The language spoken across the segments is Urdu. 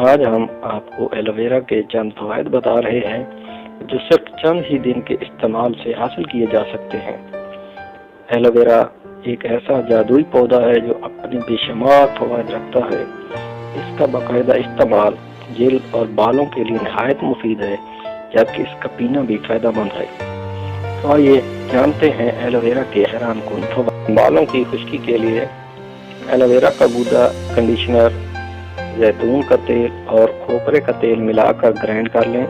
آج ہم آپ کو ایلو ویرا کے چند فوائد بتا رہے ہیں جو صرف چند ہی دن کے استعمال سے حاصل کیے جا سکتے ہیں۔ ایلو ویرا ایک ایسا جادوئی پودا ہے جو اپنی بے شمار فوائد رکھتا ہے۔ اس کا باقاعدہ استعمال جلد اور بالوں کے لیے نہایت مفید ہے، جبکہ اس کا پینا بھی فائدہ مند ہے۔ تو آئیے جانتے ہیں ایلو ویرا کے حیران کن فوائد۔ بالوں کی خشکی کے لیے ایلو ویرا کا گودا، کنڈیشنر، زیتون کا تیل اور کھوپرے کا تیل ملا کر گرائنڈ کر لیں۔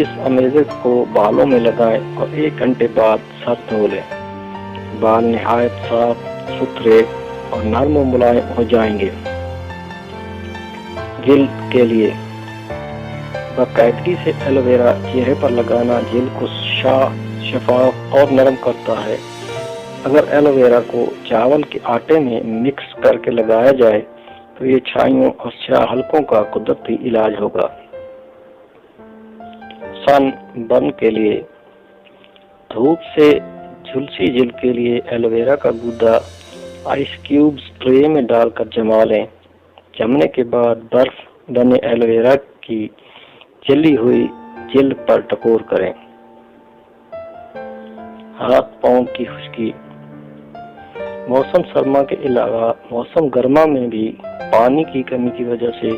اس امیزز کو بالوں میں لگائیں اور 1 گھنٹے بعد سر دھو لیں۔ بال نہایت صاف ستھرے اور نرم و ملائم ہو جائیں گے۔ جلد کے لیے باقاعدگی سے ایلو ویرا چہرے پر لگانا جلد کو شفاف اور نرم کرتا ہے۔ اگر ایلو ویرا کو چاول کے آٹے میں مکس کر کے لگایا جائے تو یہ چھائیوں اور سیاہ حلقوں کا قدرتی علاج ہوگا۔ سن برن کے لیے دھوپ سے جھلسی جلد کے لیے ایلو ویرا کا گودا آئس کیوبز ٹرے میں ڈال کر جما لیں۔ جمنے کے بعد برف بنے ایلو ویرا کی جلی ہوئی جلد پر ٹکور کریں۔ ہاتھ پاؤں کی خشکی۔ موسم سرما کے علاوہ موسم گرما میں بھی پانی کی کمی کی وجہ سے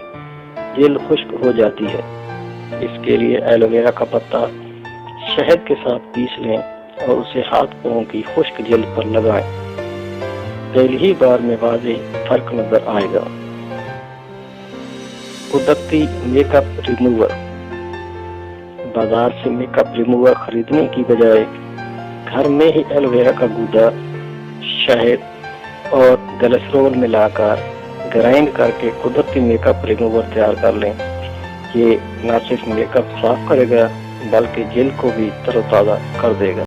جلد خشک ہو جاتی ہے۔ اس کے لیے ایلو ویرا کا پتا شہد کے ساتھ پیس لیں اور اسے ہاتھ پاؤں کی خشک جلد پر لگائیں۔ پہلی ہی بار میں واضح فرق نظر آئے گا۔ قدرتی میک اپ ریموور۔ بازار سے میک اپ ریموور خریدنے کی بجائے گھر میں ہی ایلو ویرا کا گودا، شہد اور گلیسرول ملا کر گرائنڈ کر کے قدرتی میک اپ ریموور تیار کر لیں۔ یہ نہ صرف میک اپ صاف کرے گا بلکہ جلد کو بھی تر و تازہ کر دے گا۔